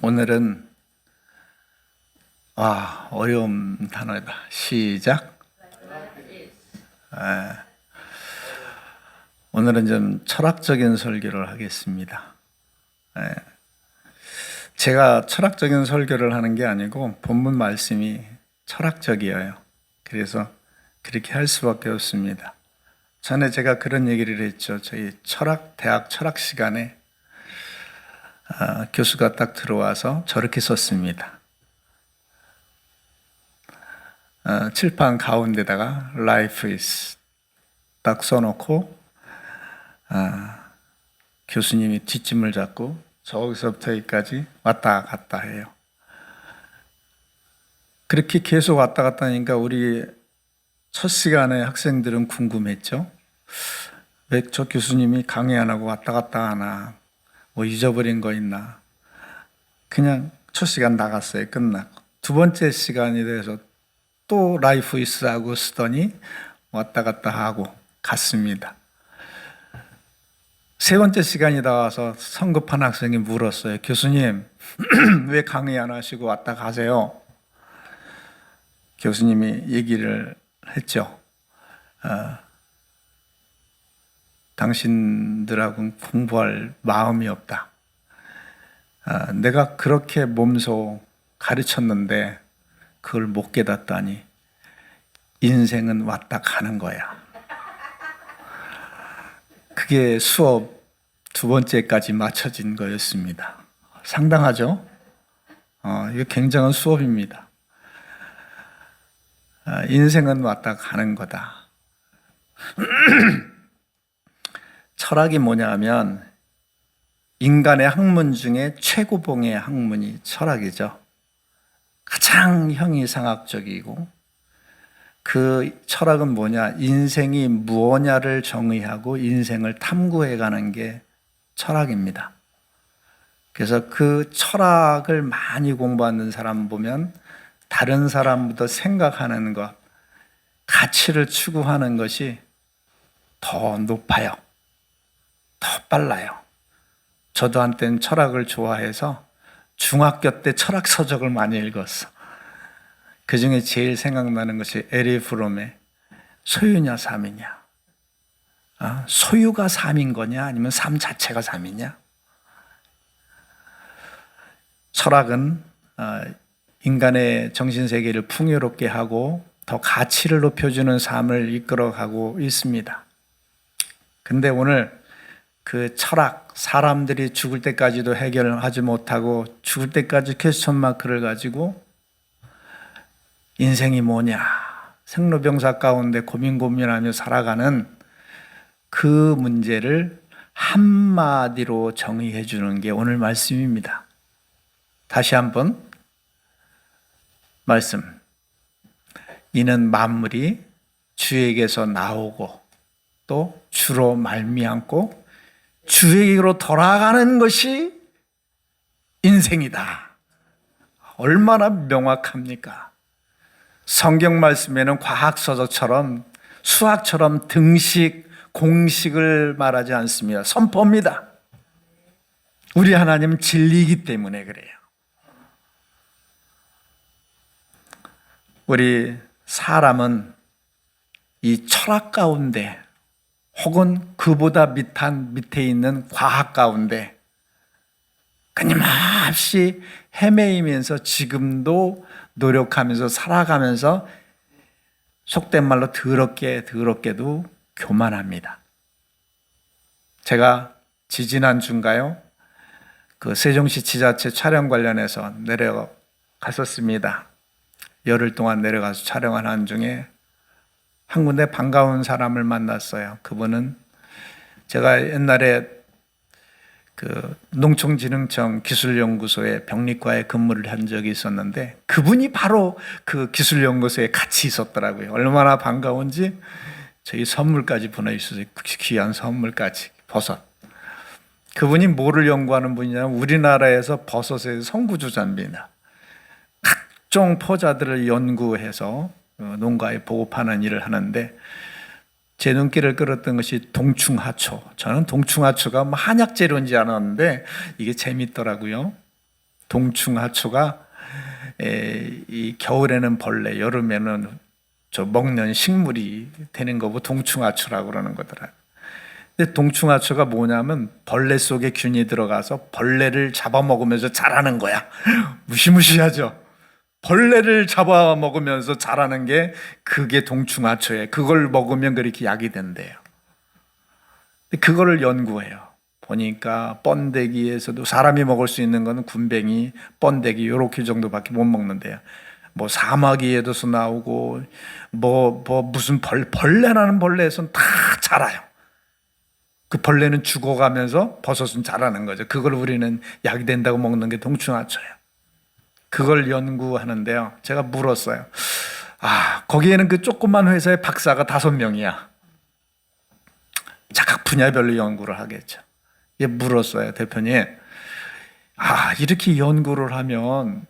오늘은 어려운 단어다. 시작. 오늘은 좀 철학적인 설교를 하겠습니다. 제가 철학적인 설교를 하는 게 아니고 본문 말씀이 철학적이에요. 그래서 그렇게 할 수밖에 없습니다. 전에 제가 그런 얘기를 했죠. 저희 대학 철학 시간에 교수가 딱 들어와서 저렇게 썼습니다. 칠판 가운데다가 Life is 딱 써놓고 교수님이 뒷짐을 잡고 저기서부터 여기까지 왔다 갔다 해요. 그렇게 계속 왔다 갔다 하니까 우리 첫 시간에 학생들은 궁금했죠. 왜 저 교수님이 강의 안 하고 왔다 갔다 하나, 뭐 잊어버린 거 있나. 그냥 첫 시간 나갔어요. 끝나고 두 번째 시간이 돼서 또 라이프 이스 하고 쓰더니 왔다 갔다 하고 갔습니다. 세 번째 시간이 나와서 성급한 학생이 물었어요. 교수님, 왜 강의 안 하시고 왔다 가세요? 교수님이 얘기를 했죠. 당신들하고는 공부할 마음이 없다. 내가 그렇게 몸소 가르쳤는데 그걸 못 깨닫다니 인생은 왔다 가는 거야. 그게 수업 두 번째까지 맞춰진 거였습니다. 상당하죠? 이거 굉장한 수업입니다. 인생은 왔다 가는 거다. 철학이 뭐냐 하면 인간의 학문 중에 최고봉의 학문이 철학이죠. 가장 형이상학적이고 그 철학은 뭐냐? 인생이 무엇냐를 정의하고 인생을 탐구해가는 게 철학입니다. 그래서 그 철학을 많이 공부하는 사람 보면 다른 사람보다 생각하는 것, 가치를 추구하는 것이 더 높아요. 더 빨라요. 저도 한때는 철학을 좋아해서 중학교 때 철학 서적을 많이 읽었어. 그 중에 제일 생각나는 것이 에리 프롬의 소유냐 삶이냐. 소유가 삶인 거냐 아니면 삶 자체가 삶이냐. 철학은 인간의 정신세계를 풍요롭게 하고 더 가치를 높여주는 삶을 이끌어가고 있습니다. 근데 오늘 그 철학, 사람들이 죽을 때까지도 해결하지 못하고 죽을 때까지 퀘스천 마크를 가지고 인생이 뭐냐, 생로병사 가운데 고민하며 살아가는 그 문제를 한마디로 정의해 주는 게 오늘 말씀입니다. 다시 한번 말씀. 이는 만물이 주에게서 나오고 또 주로 말미암고 주에게로 돌아가는 것이 인생이다. 얼마나 명확합니까? 성경 말씀에는 과학서적처럼 수학처럼 등식, 공식을 말하지 않습니다. 선포입니다. 우리 하나님은 진리이기 때문에 그래요. 우리 사람은 이 철학 가운데 혹은 그보다 밑에 있는 과학 가운데 끊임없이 헤매이면서 지금도 노력하면서 살아가면서 속된 말로 더럽게도 교만합니다. 제가 지지난주인가요? 그 세종시 지자체 촬영 관련해서 내려갔었습니다. 열흘 동안 내려가서 촬영을 한 중에 한 군데 반가운 사람을 만났어요. 그분은 제가 옛날에 그 농촌진흥청 기술연구소에 병리과에 근무를 한 적이 있었는데 그분이 바로 그 기술연구소에 같이 있었더라고요. 얼마나 반가운지 저희 선물까지 보내주셨어요. 귀한 선물까지, 버섯. 그분이 뭐를 연구하는 분이냐면 우리나라에서 버섯의 선구주자입니다. 각종 포자들을 연구해서 농가에 보급하는 일을 하는데 제 눈길을 끌었던 것이 동충하초. 저는 동충하초가 한약 재료인지 알았는데 이게 재밌더라고요. 동충하초가 이 겨울에는 벌레, 여름에는 저 먹는 식물이 되는 거고 동충하초라고 그러는 거더라. 근데 동충하초가 뭐냐면 벌레 속에 균이 들어가서 벌레를 잡아먹으면서 자라는 거야. 무시무시하죠. 벌레를 잡아먹으면서 자라는 게 그게 동충하초예요. 그걸 먹으면 그렇게 약이 된대요. 그거를 연구해요. 보니까 번데기에서도 사람이 먹을 수 있는 거는 군뱅이, 번데기 요렇게 정도밖에 못 먹는데요. 뭐 사마귀에도 나오고 무슨 벌레라는 벌레에서는 다 자라요. 그 벌레는 죽어가면서 버섯은 자라는 거죠. 그걸 우리는 약이 된다고 먹는 게 동충하초예요. 그걸 연구하는데요. 제가 물었어요. 거기에는 그 조그만 회사의 박사가 5명이야. 자각 분야별로 연구를 하겠죠. 물었어요, 대표님. 이렇게 연구를 하면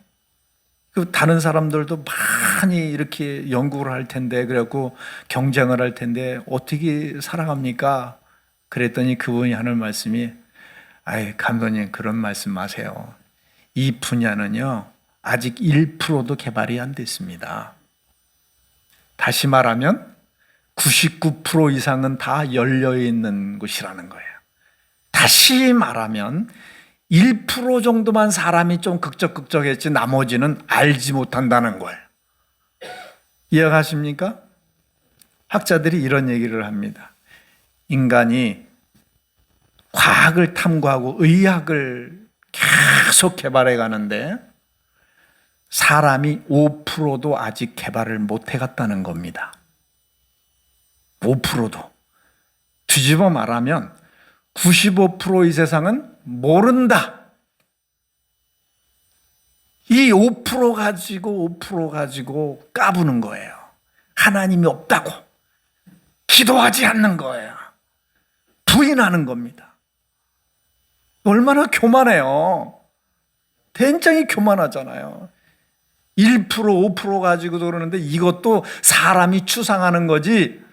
그 다른 사람들도 많이 이렇게 연구를 할 텐데, 그래갖고 경쟁을 할 텐데 어떻게 살아갑니까? 그랬더니 그분이 하는 말씀이, 감독님 그런 말씀 마세요. 이 분야는요 아직 1%도 개발이 안 됐습니다. 다시 말하면 99% 이상은 다 열려 있는 곳이라는 거예요. 다시 말하면 1% 정도만 사람이 좀 극적극적했지 나머지는 알지 못한다는 거예요. 이해가십니까? 학자들이 이런 얘기를 합니다. 인간이 과학을 탐구하고 의학을 계속 개발해 가는데 사람이 5%도 아직 개발을 못 해갔다는 겁니다. 5%도. 뒤집어 말하면 95%의 세상은 모른다. 이 5% 가지고 까부는 거예요. 하나님이 없다고. 기도하지 않는 거예요. 부인하는 겁니다. 얼마나 교만해요. 굉장히 교만하잖아요. 1%, 5% 가지고도 그러는데 이것도 사람이 추상하는 거지,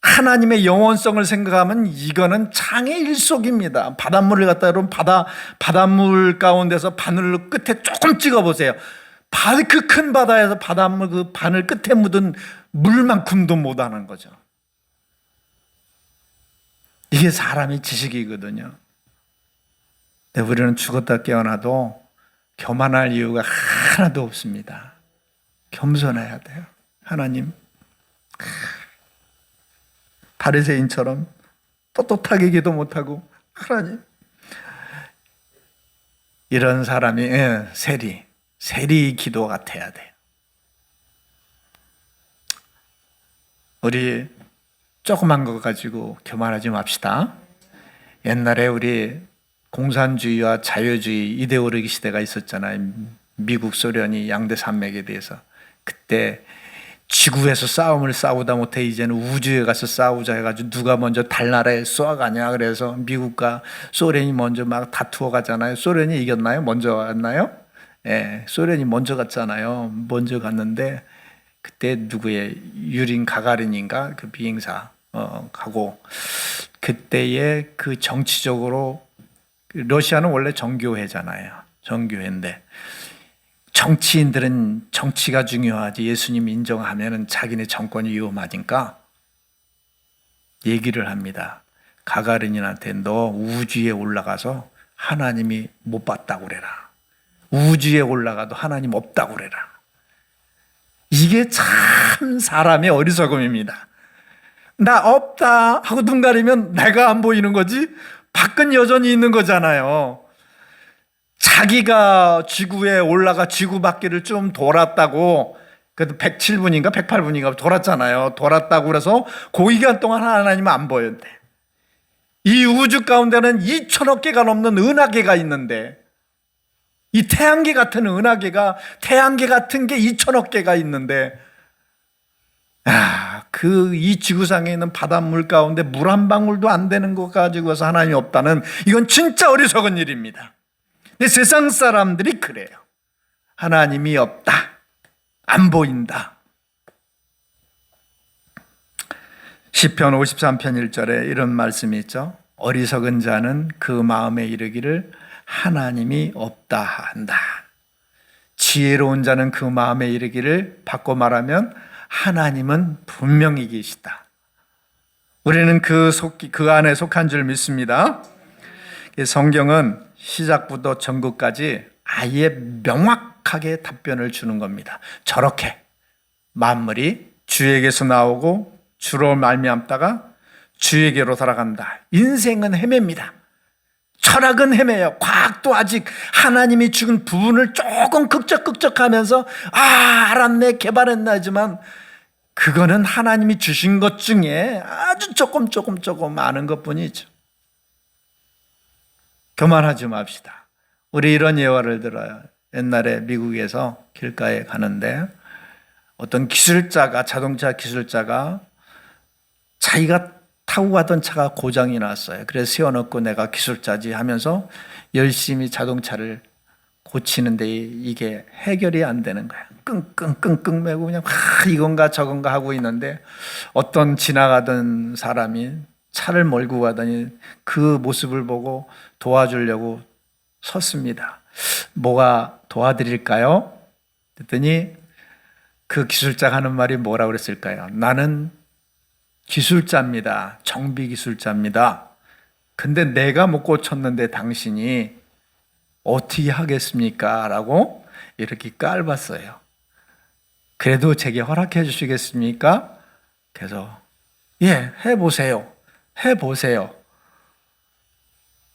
하나님의 영원성을 생각하면 이거는 창의 일속입니다. 바닷물을 갖다 여러분 바닷물 가운데서 바늘 끝에 조금 찍어보세요. 그 큰 바다에서 바닷물 그 바늘 끝에 묻은 물만큼도 못하는 거죠. 이게 사람의 지식이거든요. 근데 우리는 죽었다 깨어나도 교만할 이유가 하나도 없습니다. 겸손해야 돼요. 하나님, 바리새인처럼 떳떳하게 기도 못하고, 하나님, 이런 사람이 세리 기도 같아야 돼요. 우리 조그만 거 가지고 교만하지 맙시다. 옛날에 우리 공산주의와 자유주의 이데올로기 시대가 있었잖아요. 미국, 소련이 양대 산맥에 대해서. 그때 지구에서 싸움을 싸우다 못해 이제는 우주에 가서 싸우자 해가지고 누가 먼저 달나라에 쏘아가냐, 그래서 미국과 소련이 먼저 막 다투어 가잖아요. 소련이 이겼나요? 먼저 갔나요? 소련이 먼저 갔잖아요. 먼저 갔는데 그때 누구의 유린 가가린인가 그 비행사 가고, 그때의 그 정치적으로 러시아는 원래 정교회잖아요. 정교회인데 정치인들은 정치가 중요하지 예수님 인정하면은 자기네 정권이 위험하니까 얘기를 합니다. 가가린한테 너 우주에 올라가서 하나님이 못 봤다고 그래라. 우주에 올라가도 하나님 없다고 그래라. 이게 참 사람의 어리석음입니다. 나 없다 하고 눈 가리면 내가 안 보이는 거지 밖은 여전히 있는 거잖아요. 자기가 지구에 올라가 지구 바퀴를 좀 돌았다고, 그래도 107분인가 108분인가 돌았잖아요. 돌았다고 그래서 그 기간 동안 하나님은 안 보였대. 이 우주 가운데는 2천억 개가 넘는 은하계가 있는데, 이 태양계 같은 은하계가, 태양계 같은 게 2천억 개가 있는데, 이 지구상에 있는 바닷물 가운데 물 한 방울도 안 되는 것 가지고서 하나님이 없다는, 이건 진짜 어리석은 일입니다. 근데 세상 사람들이 그래요. 하나님이 없다, 안 보인다. 시편 53편 1절에 이런 말씀이 있죠. 어리석은 자는 그 마음에 이르기를 하나님이 없다 한다. 지혜로운 자는 그 마음에 이르기를, 바꿔 말하면 하나님은 분명히 계시다. 우리는 그 안에 속한 줄 믿습니다. 성경은 시작부터 전국까지 아예 명확하게 답변을 주는 겁니다. 저렇게 만물이 주에게서 나오고 주로 말미암다가 주에게로 돌아간다. 인생은 헤맵니다. 철학은 헤매요. 과학도 아직 하나님이 주신 부분을 조금 극적하면서 알았네, 개발했나 하지만 그거는 하나님이 주신 것 중에 아주 조금 아는 것뿐이죠. 교만하지 맙시다. 우리 이런 예화를 들어요. 옛날에 미국에서 길가에 가는데 어떤 기술자가, 자동차 기술자가 자기가 타고 가던 차가 고장이 났어요. 그래서 세워놓고 내가 기술자지 하면서 열심히 자동차를 고치는데 이게 해결이 안 되는 거야. 끙끙 매고 그냥 이건가 저건가 하고 있는데 어떤 지나가던 사람이 차를 몰고 가더니 그 모습을 보고 도와주려고 섰습니다. 뭐가 도와드릴까요? 그랬더니 그 기술자가 하는 말이 뭐라고 그랬을까요? 나는 기술자입니다. 정비 기술자입니다. 근데 내가 못 고쳤는데 당신이 어떻게 하겠습니까? 라고 이렇게 깔봤어요. 그래도 제게 허락해 주시겠습니까? 그래서 해보세요.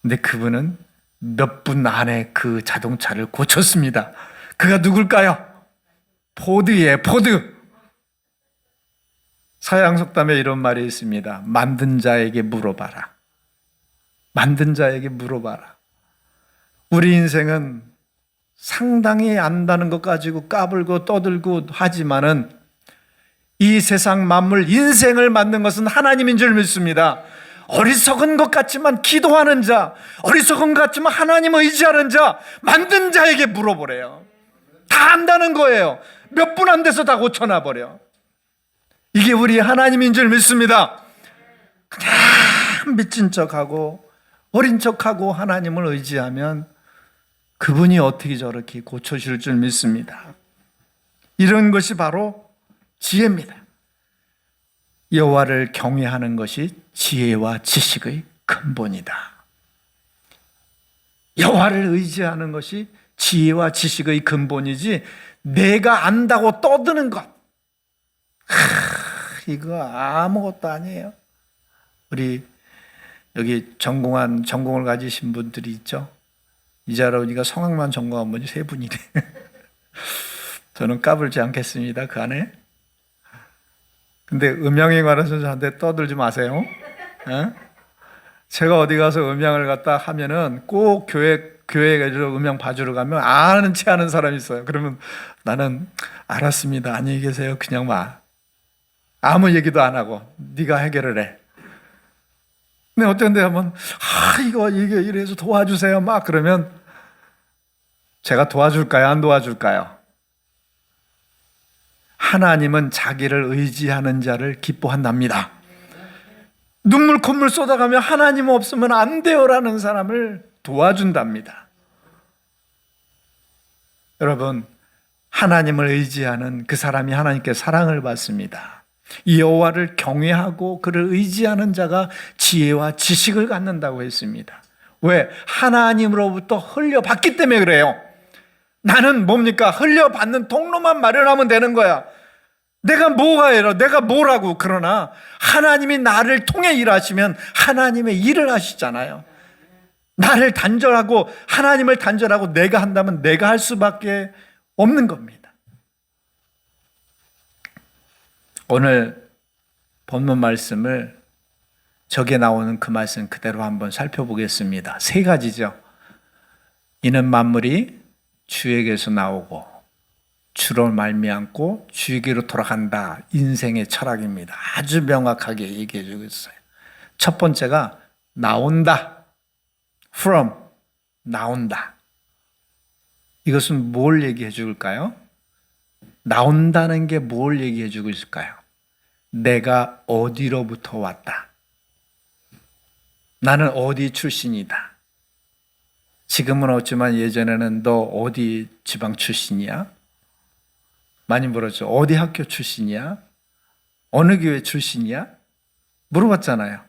근데 그분은 몇 분 안에 그 자동차를 고쳤습니다. 그가 누굴까요? 포드예요, 포드. 서양 속담에 이런 말이 있습니다. 만든 자에게 물어봐라. 만든 자에게 물어봐라. 우리 인생은 상당히 안다는 것 가지고 까불고 떠들고 하지만은 이 세상 만물 인생을 만든 것은 하나님인 줄 믿습니다. 어리석은 것 같지만 기도하는 자, 어리석은 것 같지만 하나님 의지하는 자, 만든 자에게 물어보래요. 다 안다는 거예요. 몇 분 안 돼서 다 고쳐놔버려. 이게 우리 하나님인 줄 믿습니다. 그냥 미친 척하고 어린 척하고 하나님을 의지하면 그분이 어떻게 저렇게 고쳐줄 줄 믿습니다. 이런 것이 바로 지혜입니다. 여호와를 경외하는 것이 지혜와 지식의 근본이다. 여호와를 의지하는 것이 지혜와 지식의 근본이지 내가 안다고 떠드는 것, 이거 아무것도 아니에요. 우리 여기 전공을 가지신 분들이 있죠. 이자라우니가 성악만 전공한 분이 3분이래. 저는 까불지 않겠습니다, 그 안에. 근데 음향에 관해서 저한테 떠들지 마세요. 제가 어디 가서 음향을 갖다 하면은 꼭 교회에 음향 봐주러 가면 아는 체 하는 사람이 있어요. 그러면 나는 알았습니다, 안녕히 계세요, 그냥 막 아무 얘기도 안 하고 네가 해결을 해. 근데 어떤 데 하면 이게 이래서 도와주세요 막 그러면 제가 도와줄까요, 안 도와줄까요? 하나님은 자기를 의지하는 자를 기뻐한답니다. 눈물 콧물 쏟아가며 하나님 없으면 안 돼요라는 사람을 도와준답니다. 여러분, 하나님을 의지하는 그 사람이 하나님께 사랑을 받습니다. 여호와를 경외하고 그를 의지하는 자가 지혜와 지식을 갖는다고 했습니다. 왜? 하나님으로부터 흘려받기 때문에 그래요. 나는 뭡니까? 흘려받는 통로만 마련하면 되는 거야. 내가 뭐가 해라, 내가 뭐라고. 그러나 하나님이 나를 통해 일하시면 하나님의 일을 하시잖아요. 나를 단절하고 하나님을 단절하고 내가 한다면 내가 할 수밖에 없는 겁니다. 오늘 본문 말씀을 저기에 나오는 그 말씀 그대로 한번 살펴보겠습니다. 3가지죠. 이는 만물이 주에게서 나오고 주로 말미암고 주에게로 돌아간다. 인생의 철학입니다. 아주 명확하게 얘기해 주고 있어요. 첫 번째가 나온다. From, 나온다. 이것은 뭘 얘기해 줄까요? 나온다는 게 뭘 얘기해 주고 있을까요? 내가 어디로부터 왔다. 나는 어디 출신이다. 지금은 없지만 예전에는 너 어디 지방 출신이야? 많이 물었죠. 어디 학교 출신이야? 어느 교회 출신이야? 물어봤잖아요.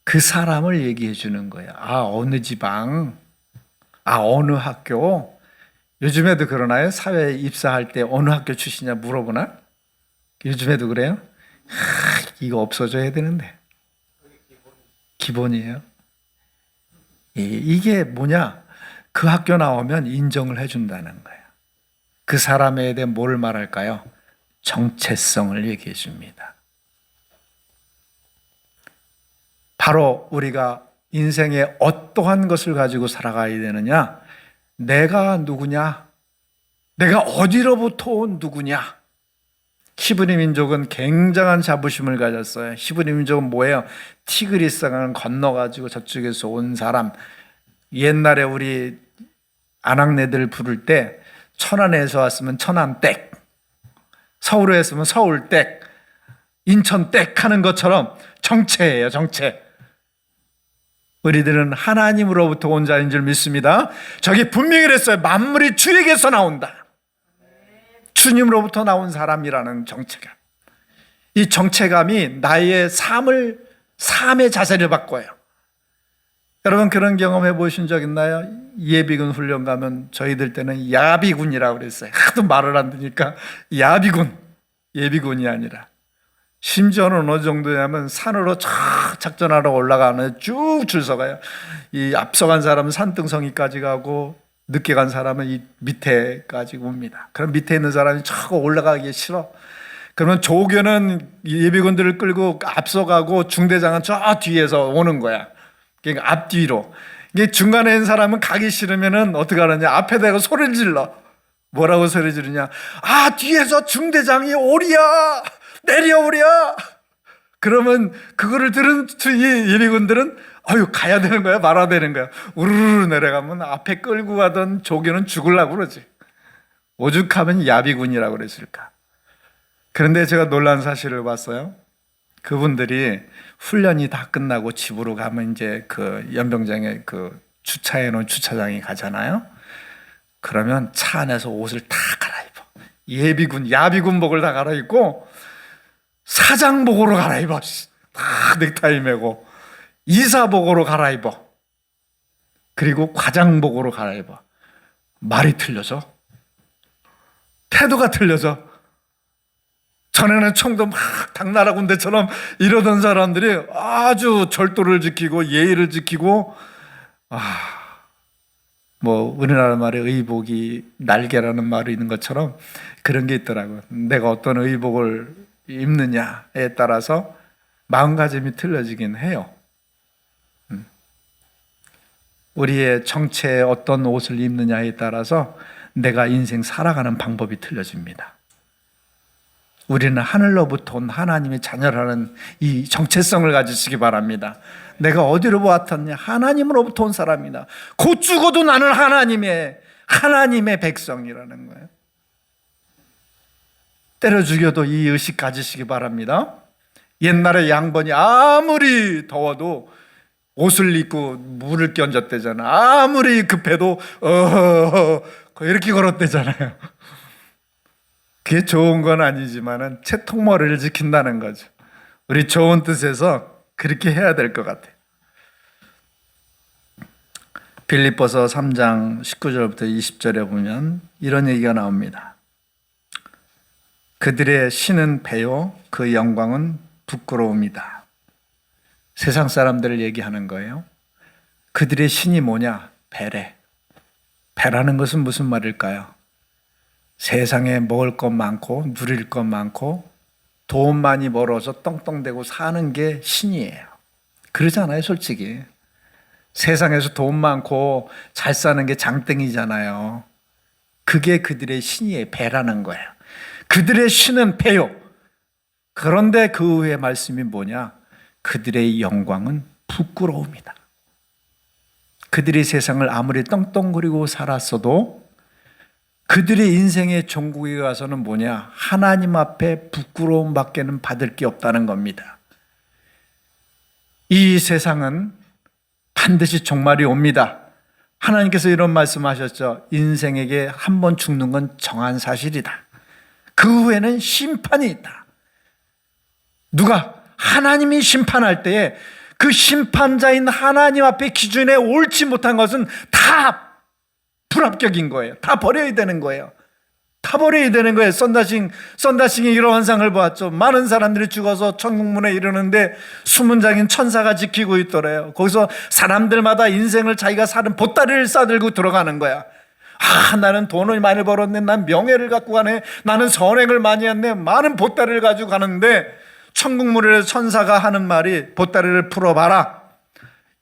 그 사람을 얘기해 주는 거야. 아, 어느 지방? 아, 어느 학교? 요즘에도 그러나요? 사회에 입사할 때 어느 학교 출신이냐 물어보나? 요즘에도 그래요? 이거 없어져야 되는데. 기본이에요. 이게 뭐냐? 그 학교 나오면 인정을 해준다는 거예요. 그 사람에 대해 뭘 말할까요? 정체성을 얘기해 줍니다. 바로 우리가 인생에 어떠한 것을 가지고 살아가야 되느냐? 내가 누구냐? 내가 어디로부터 온 누구냐? 히브리 민족은 굉장한 자부심을 가졌어요. 히브리 민족은 뭐예요? 티그리스강을 건너가지고 저쪽에서 온 사람. 옛날에 우리 아낙네들 부를 때 천안에서 왔으면 천안댁, 서울에 있으면 서울댁, 인천댁 하는 것처럼 정체예요, 정체. 우리들은 하나님으로부터 온 자인 줄 믿습니다. 저기 분명히 그랬어요. 만물이 주에게서 나온다. 주님으로부터 나온 사람이라는 정체감. 이 정체감이 나의 삶의 자세를 바꿔요. 여러분 그런 경험해 보신 적 있나요? 예비군 훈련 가면 저희들 때는 야비군이라고 그랬어요. 하도 말을 안 듣니까 야비군, 예비군이 아니라. 심지어는 어느 정도냐면 산으로 쫙 작전하러 올라가는 쭉 줄 서가요. 이 앞서간 사람은 산등성이까지 가고 늦게 간 사람은 이 밑에까지 옵니다. 그럼 밑에 있는 사람이 쫙 올라가기 싫어. 그러면 조교는 예비군들을 끌고 앞서가고 중대장은 저 뒤에서 오는 거야. 그러니까 앞뒤로. 이게 중간에 있는 사람은 가기 싫으면은 어떻게 하느냐? 앞에 대고 소리를 질러. 뭐라고 소리 지르냐? 아, 뒤에서 중대장이 오리야! 내려오랴! 그러면 그거를 들은 이 예비군들은 아유, 가야 되는 거야? 말아야 되는 거야? 우르르 내려가면 앞에 끌고 가던 조교는 죽으려고 그러지. 오죽하면 야비군이라고 그랬을까. 그런데 제가 놀란 사실을 봤어요. 그분들이 훈련이 다 끝나고 집으로 가면 이제 그 연병장에 그 주차해 놓은 주차장에 가잖아요. 그러면 차 안에서 옷을 다 갈아입어. 야비군복을 다 갈아입고 사장복으로 갈아입어. 다 넥타이 매고 이사복으로 갈아입어. 그리고 과장복으로 갈아입어. 말이 틀려져. 태도가 틀려져. 전에는 총도 막 당나라 군대처럼 이러던 사람들이 아주 절도를 지키고 예의를 지키고, 뭐 우리나라 말에 의복이 날개라는 말이 있는 것처럼 그런 게 있더라고요. 내가 어떤 의복을 입느냐에 따라서 마음가짐이 틀려지긴 해요. 우리의 정체에 어떤 옷을 입느냐에 따라서 내가 인생 살아가는 방법이 틀려집니다. 우리는 하늘로부터 온 하나님의 자녀라는 이 정체성을 가지시기 바랍니다. 내가 어디로 왔느냐? 하나님으로부터 온 사람이다. 곧 죽어도 나는 하나님의 백성이라는 거예요. 때려 죽여도 이 의식 가지시기 바랍니다. 옛날에 양반이 아무리 더워도 옷을 입고 물을 끼얹었대잖아. 아무리 급해도 이렇게 걸었대잖아요. 그게 좋은 건 아니지만은 채통머리를 지킨다는 거죠. 우리 좋은 뜻에서 그렇게 해야 될 것 같아요. 빌립보서 3장 19절부터 20절에 보면 이런 얘기가 나옵니다. 그들의 신은 배요, 그 영광은 부끄러움이다. 세상 사람들을 얘기하는 거예요. 그들의 신이 뭐냐? 배래. 배라는 것은 무슨 말일까요? 세상에 먹을 것 많고 누릴 것 많고 돈 많이 벌어서 떵떵대고 사는 게 신이에요. 그러잖아요, 솔직히. 세상에서 돈 많고 잘 사는 게 장땡이잖아요. 그게 그들의 신이에요. 배라는 거예요. 그들의 신은 배요. 그런데 그 후에 말씀이 뭐냐? 그들의 영광은 부끄러움이다. 그들이 세상을 아무리 떵떵거리고 살았어도 그들의 인생의 종국에 가서는 뭐냐? 하나님 앞에 부끄러움밖에는 받을 게 없다는 겁니다. 이 세상은 반드시 종말이 옵니다. 하나님께서 이런 말씀하셨죠. 인생에게 한 번 죽는 건 정한 사실이다. 그 후에는 심판이 있다. 누가? 하나님이 심판할 때에 그 심판자인 하나님 앞에 기준에 옳지 못한 것은 다 불합격인 거예요. 다 버려야 되는 거예요. 다 버려야 되는 거예요. 썬다싱이 이런 환상을 보았죠. 많은 사람들이 죽어서 천국문에 이르는데 숨은 장인 천사가 지키고 있더래요. 거기서 사람들마다 인생을 자기가 사는 보따리를 싸들고 들어가는 거야. 나는 돈을 많이 벌었네. 난 명예를 갖고 가네. 나는 선행을 많이 했네. 많은 보따리를 가지고 가는데 천국문에 천사가 하는 말이 보따리를 풀어봐라.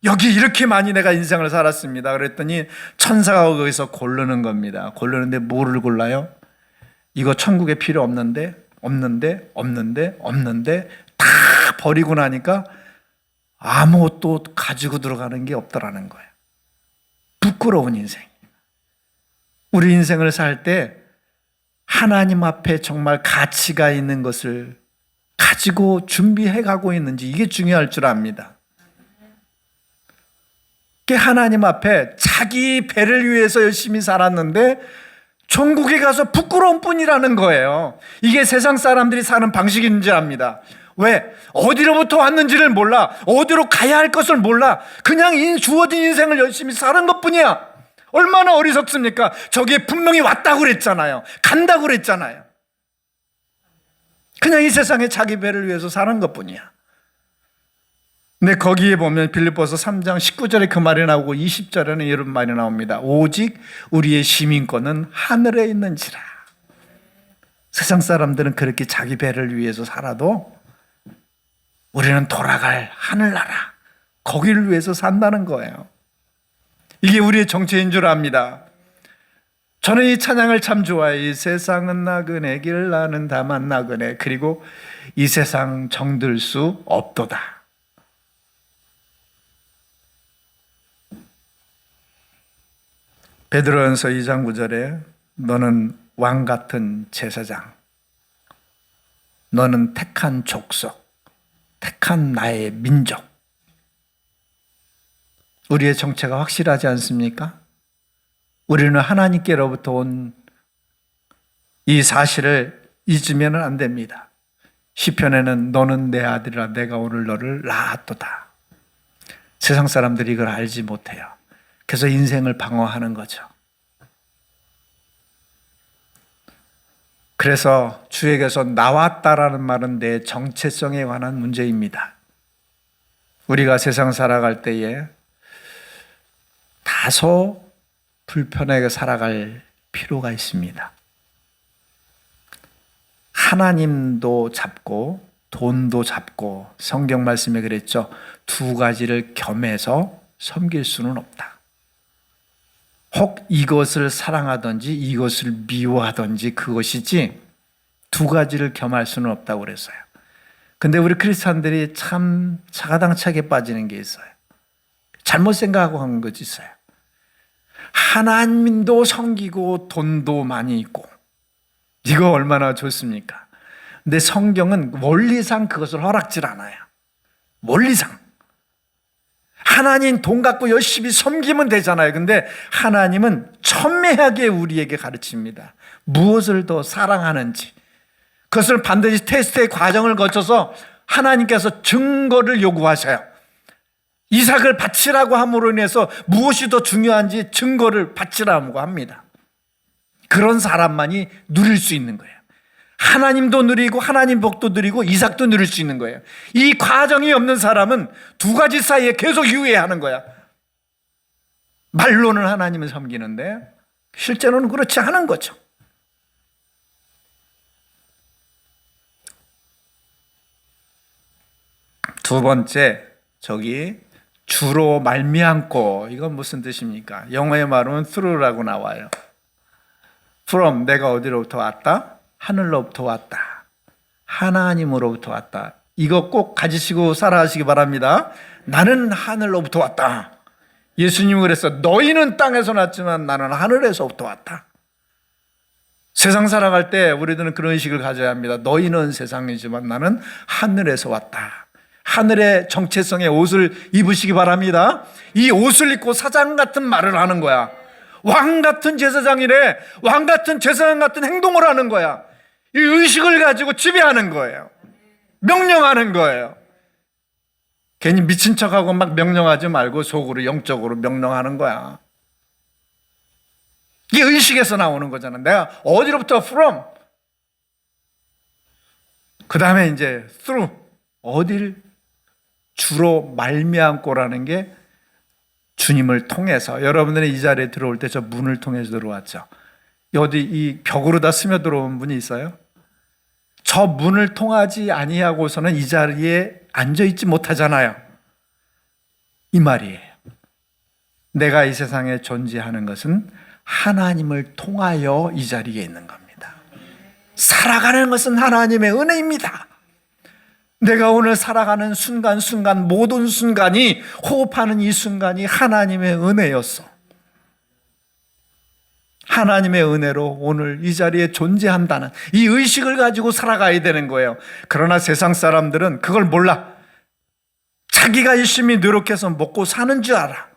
여기 이렇게 많이 내가 인생을 살았습니다. 그랬더니 천사가 거기서 고르는 겁니다. 고르는데 뭐를 골라요? 이거 천국에 필요 없는데 다 버리고 나니까 아무것도 가지고 들어가는 게 없더라는 거예요. 부끄러운 인생. 우리 인생을 살 때 하나님 앞에 정말 가치가 있는 것을 가지고 준비해 가고 있는지 이게 중요할 줄 압니다. 하나님 앞에 자기 배를 위해서 열심히 살았는데 천국에 가서 부끄러운 뿐이라는 거예요. 이게 세상 사람들이 사는 방식인 줄 압니다. 왜? 어디로부터 왔는지를 몰라. 어디로 가야 할 것을 몰라. 그냥 주어진 인생을 열심히 사는 것뿐이야. 얼마나 어리석습니까? 저기에 분명히 왔다고 그랬잖아요. 간다고 그랬잖아요. 그냥 이 세상에 자기 배를 위해서 사는 것뿐이야. 근데 거기에 보면 빌립보서 3장 19절에 그 말이 나오고 20절에는 이런 말이 나옵니다. 오직 우리의 시민권은 하늘에 있는지라. 세상 사람들은 그렇게 자기 배를 위해서 살아도 우리는 돌아갈 하늘나라, 거기를 위해서 산다는 거예요. 이게 우리의 정체인 줄 압니다. 저는 이 찬양을 참 좋아해요. 이 세상은 나그네 길 나는 다만 나그네, 그리고 이 세상 정들 수 없도다. 베드로전서 2장 9절에 너는 왕 같은 제사장, 너는 택한 족속, 택한 나의 민족. 우리의 정체가 확실하지 않습니까? 우리는 하나님께로부터 온 이 사실을 잊으면 안 됩니다. 시편에는 너는 내 아들이라 내가 오늘 너를 낳았도다. 세상 사람들이 이걸 알지 못해요. 그래서 인생을 방어하는 거죠. 그래서 주에게서 나왔다라는 말은 내 정체성에 관한 문제입니다. 우리가 세상 살아갈 때에 다소 불편하게 살아갈 필요가 있습니다. 하나님도 잡고 돈도 잡고, 성경 말씀에 그랬죠. 두 가지를 겸해서 섬길 수는 없다. 혹 이것을 사랑하든지 이것을 미워하든지 그것이지 두 가지를 겸할 수는 없다고 그랬어요. 근데 우리 크리스찬들이 참 사가당착에 빠지는 게 있어요. 잘못 생각하고 한 것이 있어요. 하나님도 섬기고 돈도 많이 있고, 이거 얼마나 좋습니까? 근데 성경은 원리상 그것을 허락질 않아요. 원리상. 하나님 돈 갖고 열심히 섬기면 되잖아요. 근데 하나님은 첨예하게 우리에게 가르칩니다. 무엇을 더 사랑하는지. 그것을 반드시 테스트의 과정을 거쳐서 하나님께서 증거를 요구하셔요. 이삭을 바치라고 함으로 인해서 무엇이 더 중요한지 증거를 바치라고 합니다. 그런 사람만이 누릴 수 있는 거예요. 하나님도 누리고 하나님 복도 누리고 이삭도 누릴 수 있는 거예요. 이 과정이 없는 사람은 두 가지 사이에 계속 유예하는 거야. 말로는 하나님을 섬기는데 실제로는 그렇지 않은 거죠. 두 번째, 주로 말미암고, 이건 무슨 뜻입니까? 영어의 말은 through라고 나와요. from, 내가 어디로부터 왔다? 하늘로부터 왔다. 하나님으로부터 왔다. 이거 꼭 가지시고 살아가시기 바랍니다. 나는 하늘로부터 왔다. 예수님은 그랬어. 너희는 땅에서 났지만 나는 하늘에서부터 왔다. 세상 살아갈 때 우리들은 그런 의식을 가져야 합니다. 너희는 세상이지만 나는 하늘에서 왔다. 하늘의 정체성의 옷을 입으시기 바랍니다. 이 옷을 입고 사장 같은 말을 하는 거야. 왕 같은 제사장이래. 왕 같은 제사장 같은 행동을 하는 거야. 이 의식을 가지고 지배하는 거예요. 명령하는 거예요. 괜히 미친 척하고 막 명령하지 말고 속으로 영적으로 명령하는 거야. 이게 의식에서 나오는 거잖아. 내가 어디로부터 from, 그 다음에 이제 through, 어디를 주로 말미암고라는 게 주님을 통해서. 여러분들이 이 자리에 들어올 때 저 문을 통해서 들어왔죠. 어디 이 벽으로 다 스며들어온 분이 있어요? 저 문을 통하지 아니하고서는 이 자리에 앉아있지 못하잖아요. 이 말이에요. 내가 이 세상에 존재하는 것은 하나님을 통하여 이 자리에 있는 겁니다. 살아가는 것은 하나님의 은혜입니다. 내가 오늘 살아가는 순간순간, 모든 순간이, 호흡하는 이 순간이 하나님의 은혜였어. 하나님의 은혜로 오늘 이 자리에 존재한다는 이 의식을 가지고 살아가야 되는 거예요. 그러나 세상 사람들은 그걸 몰라. 자기가 열심히 노력해서 먹고 사는 줄 알아.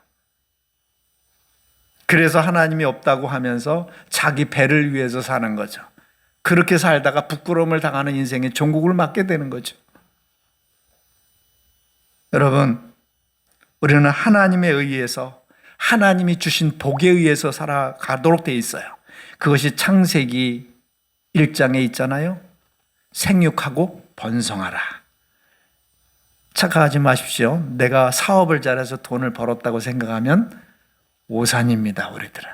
그래서 하나님이 없다고 하면서 자기 배를 위해서 사는 거죠. 그렇게 살다가 부끄러움을 당하는 인생에 종국을 맞게 되는 거죠. 여러분, 우리는 하나님에 의해서, 하나님이 주신 복에 의해서 살아가도록 되어 있어요. 그것이 창세기 1장에 있잖아요. 생육하고 번성하라. 착각하지 마십시오. 내가 사업을 잘해서 돈을 벌었다고 생각하면 오산입니다. 우리들은.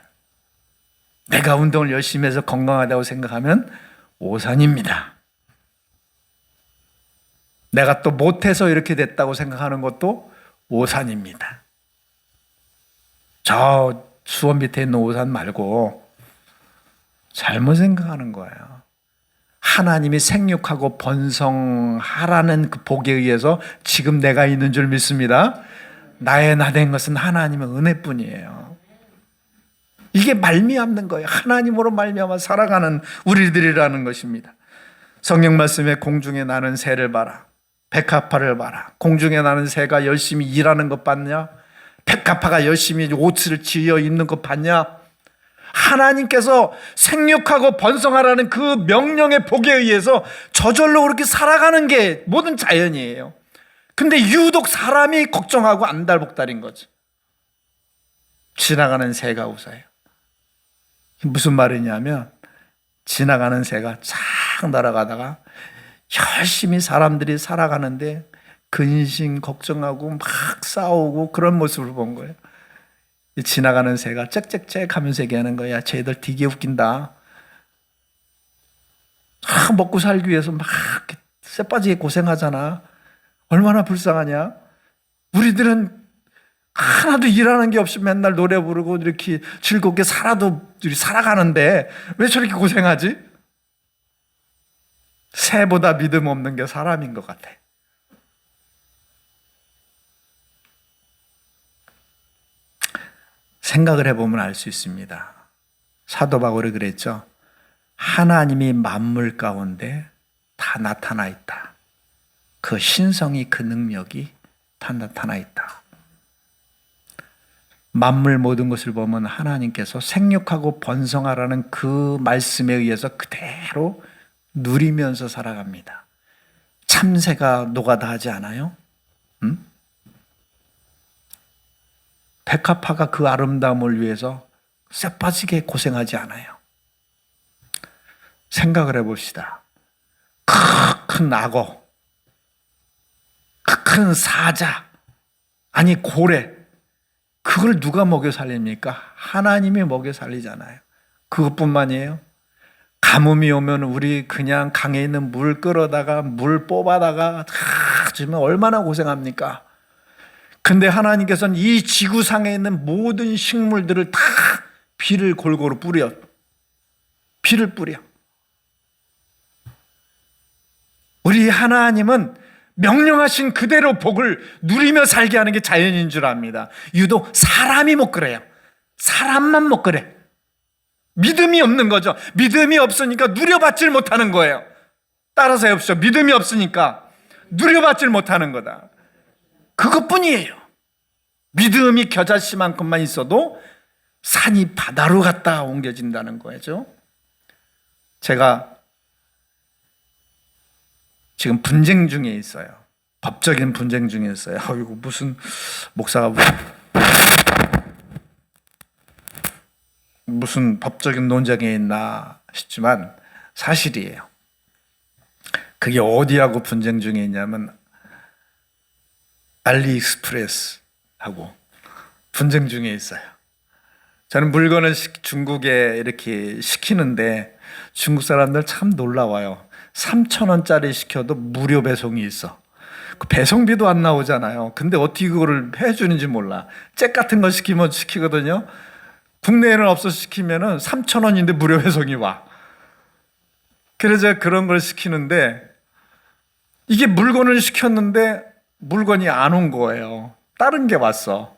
내가 운동을 열심히 해서 건강하다고 생각하면 오산입니다. 내가 또 못해서 이렇게 됐다고 생각하는 것도 오산입니다. 저 수원 밑에 있는 오산 말고 잘못 생각하는 거예요. 하나님이 생육하고 번성하라는 그 복에 의해서 지금 내가 있는 줄 믿습니다. 나의 나된 것은 하나님의 은혜뿐이에요. 이게 말미암는 거예요. 하나님으로 말미암아 살아가는 우리들이라는 것입니다. 성경 말씀에 공중에 나는 새를 봐라. 백합화를 봐라. 공중에 나는 새가 열심히 일하는 것 봤냐? 백합화가 열심히 옷을 지어 입는 것 봤냐? 하나님께서 생육하고 번성하라는 그 명령의 복에 의해서 저절로 그렇게 살아가는 게 모든 자연이에요. 근데 유독 사람이 걱정하고 안달복달인 거죠. 지나가는 새가 웃어요. 무슨 말이냐면 지나가는 새가 쫙 날아가다가 열심히 사람들이 살아가는데 근심 걱정하고 막 싸우고 그런 모습을 본 거예요. 지나가는 새가 짹짹짹 하면서 얘기하는 거야. 쟤들 되게 웃긴다. 먹고 살기 위해서 막 쎄빠지게 고생하잖아. 얼마나 불쌍하냐. 우리들은 하나도 일하는 게 없이 맨날 노래 부르고 이렇게 즐겁게 살아가는데 왜 저렇게 고생하지? 새보다 믿음 없는 게 사람인 것 같아. 생각을 해보면 알 수 있습니다. 사도 바울이 그랬죠. 하나님이 만물 가운데 다 나타나 있다. 그 신성이, 그 능력이 다 나타나 있다. 만물 모든 것을 보면 하나님께서 생육하고 번성하라는 그 말씀에 의해서 그대로 누리면서 살아갑니다. 참새가 노가다 하지 않아요? 응? 백합화가 그 아름다움을 위해서 쎄빠지게 고생하지 않아요. 생각을 해봅시다. 큰 악어, 큰 사자, 아니 고래, 그걸 누가 먹여 살립니까? 하나님이 먹여 살리잖아요. 그것뿐만이에요. 가뭄이 오면 우리 그냥 강에 있는 물 끌어다가 물 뽑아다가 다 주면 얼마나 고생합니까? 근데 하나님께서는 이 지구상에 있는 모든 식물들을 다 비를 골고루 뿌려. 비를 뿌려. 우리 하나님은 명령하신 그대로 복을 누리며 살게 하는 게 자연인 줄 압니다. 유독 사람이 못 그래요. 사람만 못 그래. 믿음이 없는 거죠. 믿음이 없으니까 누려받질 못하는 거예요. 따라서 해보시죠. 믿음이 없으니까 누려받질 못하는 거다. 그것뿐이에요. 믿음이 겨자씨만큼만 있어도 산이 바다로 갔다 옮겨진다는 거죠. 제가 지금 분쟁 중에 있어요. 법적인 분쟁 중에 있어요. 이거 무슨 목사가 무슨 법적인 논쟁에 있나 싶지만 사실이에요. 그게 어디하고 분쟁 중에 있냐면 알리익스프레스하고 분쟁 중에 있어요. 저는 물건을 중국에 이렇게 시키는데 중국 사람들 참 놀라워요. 3,000원짜리 시켜도 무료 배송이 있어. 그 배송비도 안 나오잖아요. 근데 어떻게 그거를 해주는지 몰라. 잭 같은 거 시키면 시키거든요. 국내에는 없어 시키면은 3,000원인데 무료 배송이 와. 그래서 그런 걸 시키는데 이게 물건을 시켰는데 물건이 안 온 거예요. 다른 게 왔어.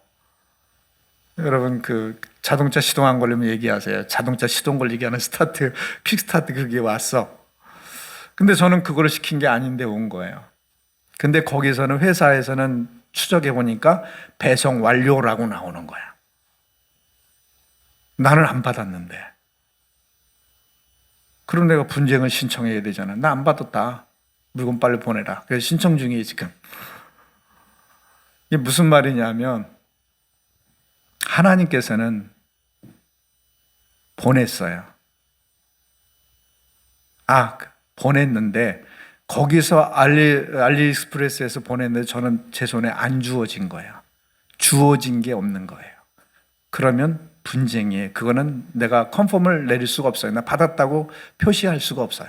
여러분 그 자동차 시동 안 걸리면 얘기하세요. 자동차 시동 걸리게 하는 스타트, 퀵스타트 그게 왔어. 근데 저는 그걸 시킨 게 아닌데 온 거예요. 근데 거기서는 회사에서는 추적해 보니까 배송 완료라고 나오는 거야. 나는 안 받았는데. 그럼 내가 분쟁을 신청해야 되잖아. 나 안 받았다. 물건 빨리 보내라. 그래서 신청 중이에요 지금. 이게 무슨 말이냐면 하나님께서는 보냈어요. 보냈는데 거기서 알리익스프레스에서 보냈는데 저는 제 손에 안 주어진 거예요. 주어진 게 없는 거예요. 그러면 분쟁이에요. 그거는 내가 컨펌을 내릴 수가 없어요. 나 받았다고 표시할 수가 없어요.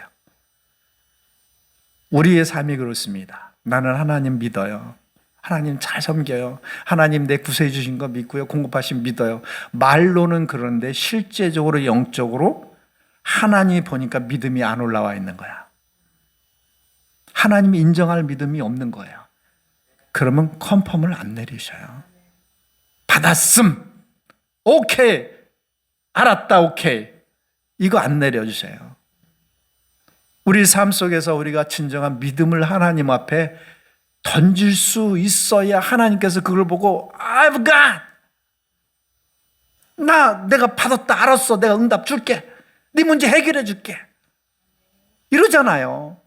우리의 삶이 그렇습니다. 나는 하나님 믿어요. 하나님 잘 섬겨요. 하나님 내 구세해 주신 거 믿고요. 공급하신 믿어요. 말로는 그런데 실제적으로 영적으로 하나님이 보니까 믿음이 안 올라와 있는 거야. 하나님이 인정할 믿음이 없는 거예요. 그러면 컨펌을 안 내리셔요. 받았음. 오케이. 알았다. 오케이. 이거 안 내려주세요. 우리 삶 속에서 우리가 진정한 믿음을 하나님 앞에 던질 수 있어야 하나님께서 그걸 보고 I've got. 내가 받았다. 알았어. 내가 응답 줄게. 네 문제 해결해 줄게. 이러잖아요.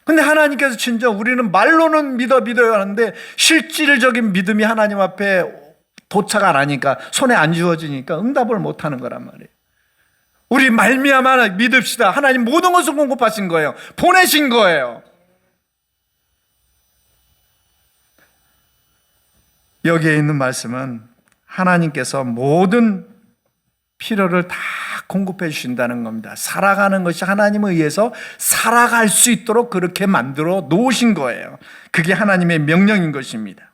근데 하나님께서 진정 우리는 말로는 믿어야 하는데 실질적인 믿음이 하나님 앞에 도착 안 하니까 손에 안 쥐어지니까 응답을 못 하는 거란 말이에요. 우리 말미암아 믿읍시다. 하나님 모든 것을 공급하신 거예요. 보내신 거예요. 여기에 있는 말씀은 하나님께서 모든 필요를 다 공급해 주신다는 겁니다. 살아가는 것이 하나님에 의해서 살아갈 수 있도록 그렇게 만들어 놓으신 거예요. 그게 하나님의 명령인 것입니다.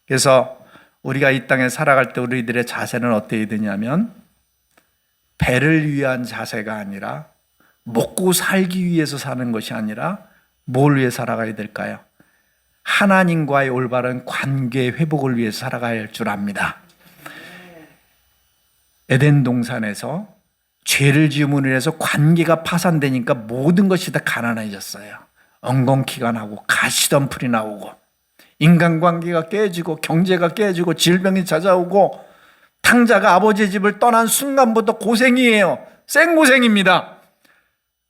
그래서 우리가 이 땅에 살아갈 때 우리들의 자세는 어때야 되냐면 배를 위한 자세가 아니라 먹고 살기 위해서 사는 것이 아니라 뭘 위해 살아가야 될까요? 하나님과의 올바른 관계 회복을 위해서 살아가야 할 줄 압니다. 에덴 동산에서 죄를 지음으로 인해서 관계가 파산되니까 모든 것이 다 가난해졌어요. 엉겅퀴가 나고 가시덤불이 나오고 인간관계가 깨지고 경제가 깨지고 질병이 찾아오고 탕자가 아버지의 집을 떠난 순간부터 고생이에요. 생고생입니다.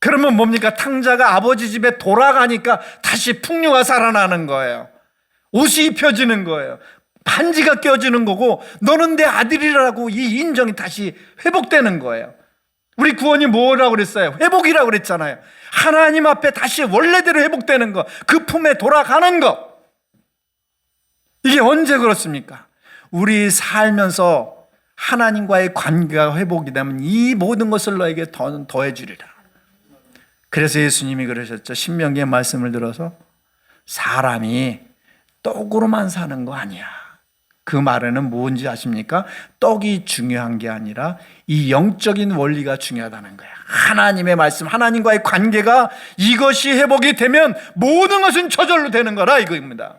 그러면 뭡니까? 탕자가 아버지 집에 돌아가니까 다시 풍요가 살아나는 거예요. 옷이 입혀지는 거예요. 반지가 껴지는 거고 너는 내 아들이라고 이 인정이 다시 회복되는 거예요. 우리 구원이 뭐라고 그랬어요? 회복이라고 그랬잖아요. 하나님 앞에 다시 원래대로 회복되는 거, 그 품에 돌아가는 거. 이게 언제 그렇습니까? 우리 살면서 하나님과의 관계가 회복이 되면 이 모든 것을 너에게 더해 주리라. 그래서 예수님이 그러셨죠. 신명기의 말씀을 들어서 사람이 떡으로만 사는 거 아니야. 그 말에는 뭔지 아십니까? 떡이 중요한 게 아니라 이 영적인 원리가 중요하다는 거야. 하나님의 말씀, 하나님과의 관계가 이것이 회복이 되면 모든 것은 저절로 되는 거라 이거입니다.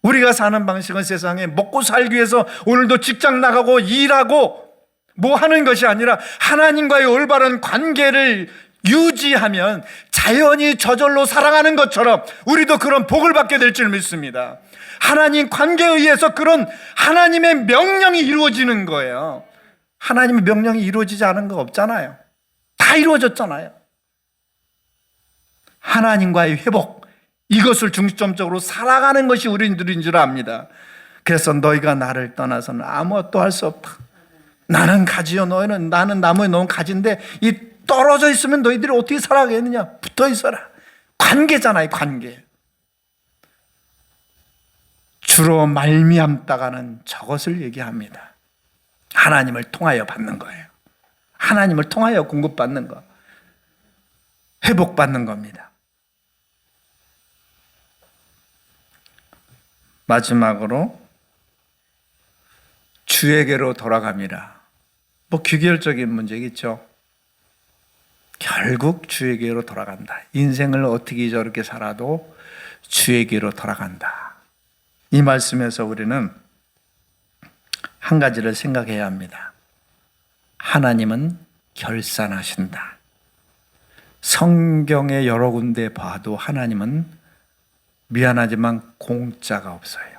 우리가 사는 방식은 세상에 먹고 살기 위해서 오늘도 직장 나가고 일하고 뭐 하는 것이 아니라 하나님과의 올바른 관계를 유지하면 자연이 저절로 살아가는 것처럼 우리도 그런 복을 받게 될 줄 믿습니다. 하나님 관계에 의해서 그런 하나님의 명령이 이루어지는 거예요. 하나님의 명령이 이루어지지 않은 거 없잖아요. 다 이루어졌잖아요. 하나님과의 회복, 이것을 중점적으로 살아가는 것이 우리들인 줄 압니다. 그래서 너희가 나를 떠나서는 아무것도 할 수 없다. 나는 가지요, 나는 나무에 놓은 가지인데 이 떨어져 있으면 너희들이 어떻게 살아가겠느냐? 붙어 있어라. 관계잖아요, 관계. 주로 말미암다가는 저것을 얘기합니다. 하나님을 통하여 받는 거예요. 하나님을 통하여 공급받는 거, 회복받는 겁니다. 마지막으로 주에게로 돌아갑니다. 뭐 규결적인 문제겠죠. 결국 주에게로 돌아간다. 인생을 어떻게 저렇게 살아도 주에게로 돌아간다. 이 말씀에서 우리는 한 가지를 생각해야 합니다. 하나님은 결산하신다. 성경의 여러 군데 봐도 하나님은 미안하지만 공짜가 없어요.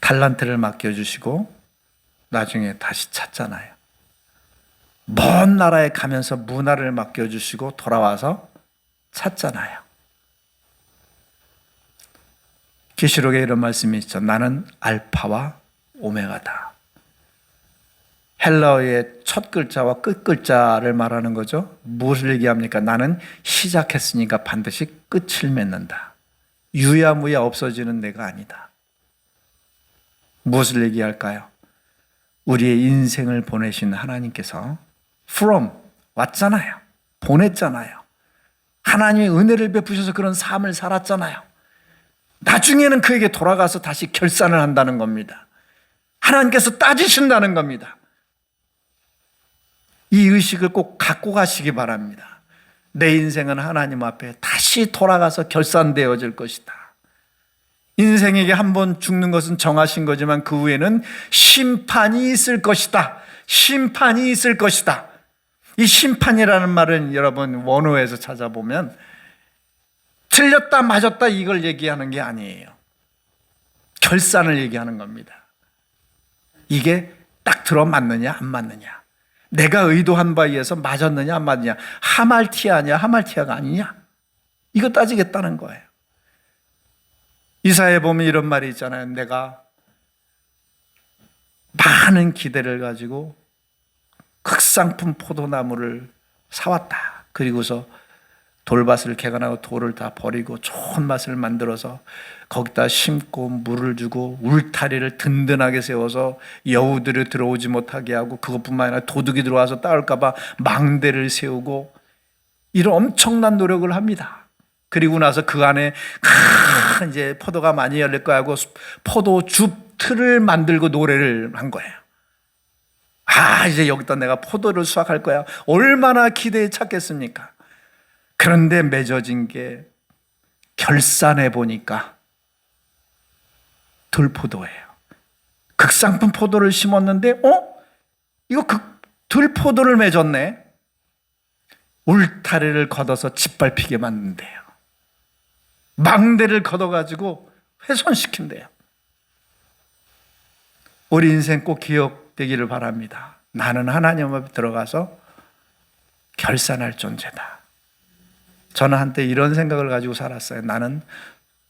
달란트를 맡겨주시고 나중에 다시 찾잖아요. 먼 나라에 가면서 문화를 맡겨주시고 돌아와서 찾잖아요. 계시록에 이런 말씀이 있죠. 나는 알파와 오메가다. 헬라어의 첫 글자와 끝 글자를 말하는 거죠. 무엇을 얘기합니까? 나는 시작했으니까 반드시 끝을 맺는다. 유야무야 없어지는 내가 아니다. 무엇을 얘기할까요? 우리의 인생을 보내신 하나님께서 from 왔잖아요. 보냈잖아요. 하나님의 은혜를 베푸셔서 그런 삶을 살았잖아요. 나중에는 그에게 돌아가서 다시 결산을 한다는 겁니다. 하나님께서 따지신다는 겁니다. 이 의식을 꼭 갖고 가시기 바랍니다. 내 인생은 하나님 앞에 다시 돌아가서 결산되어질 것이다. 인생에게 한 번 죽는 것은 정하신 거지만 그 후에는 심판이 있을 것이다. 심판이 있을 것이다. 이 심판이라는 말은 여러분 원어에서 찾아보면 틀렸다 맞았다 이걸 얘기하는 게 아니에요. 결산을 얘기하는 겁니다. 이게 딱 들어맞느냐 안 맞느냐, 내가 의도한 바에 의해서 맞았느냐 안 맞느냐, 하말티아냐 하말티아가 아니냐, 이거 따지겠다는 거예요. 이사야에 보면 이런 말이 있잖아요. 내가 많은 기대를 가지고 극상품 포도나무를 사왔다. 그리고서 돌밭을 개간하고 돌을 다 버리고 좋은 밭을 만들어서 거기다 심고 물을 주고 울타리를 든든하게 세워서 여우들이 들어오지 못하게 하고, 그것뿐만 아니라 도둑이 들어와서 따올까 봐 망대를 세우고 이런 엄청난 노력을 합니다. 그리고 나서 그 안에 이제 포도가 많이 열릴 거야 하고 포도즙 틀을 만들고 노래를 한 거예요. 이제 여기다 내가 포도를 수확할 거야. 얼마나 기대에 찼겠습니까? 그런데 맺어진 게 결산해 보니까 들포도예요. 극상품 포도를 심었는데 이거 들포도를 맺었네. 울타리를 걷어서 짓밟히게 만든대요. 망대를 걷어가지고 훼손시킨대요. 우리 인생 꼭 기억되기를 바랍니다. 나는 하나님 앞에 들어가서 결산할 존재다. 저는 한때 이런 생각을 가지고 살았어요. 나는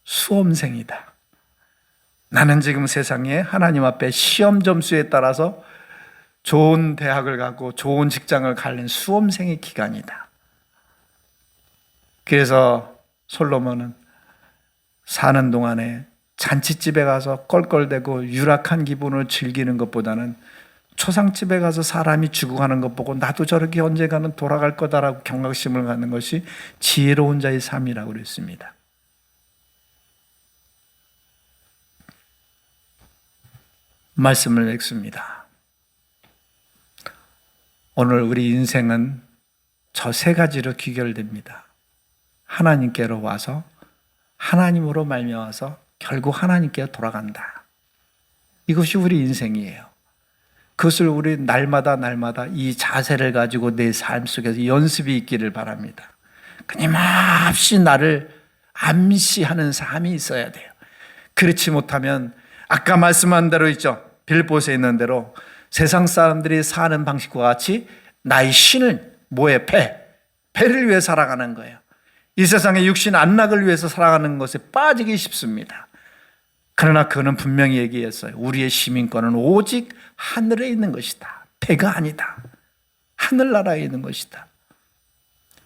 수험생이다. 나는 지금 세상에 하나님 앞에 시험 점수에 따라서 좋은 대학을 가고 좋은 직장을 가는 수험생의 기간이다. 그래서 솔로몬은 사는 동안에 잔치집에 가서 껄껄대고 유락한 기분을 즐기는 것보다는 초상집에 가서 사람이 죽어가는 것 보고 나도 저렇게 언젠가는 돌아갈 거다라고 경각심을 갖는 것이 지혜로운 자의 삶이라고 그랬습니다. 말씀을 읽습니다. 오늘 우리 인생은 저 세 가지로 귀결됩니다. 하나님께로 와서 하나님으로 말미암아서 결국 하나님께 돌아간다. 이것이 우리 인생이에요. 그것을 우리 날마다 이 자세를 가지고 내 삶 속에서 연습이 있기를 바랍니다. 끊임없이 나를 암시하는 삶이 있어야 돼요. 그렇지 못하면 아까 말씀한 대로 있죠. 빌보스에 있는 대로 세상 사람들이 사는 방식과 같이 나의 신은 뭐에 배를 위해 살아가는 거예요. 이 세상의 육신 안락을 위해서 살아가는 것에 빠지기 쉽습니다. 그러나 그는 분명히 얘기했어요. 우리의 시민권은 오직 하늘에 있는 것이다. 배가 아니다. 하늘나라에 있는 것이다.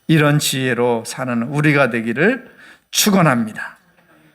이런 지혜로 사는 우리가 되기를 축원합니다.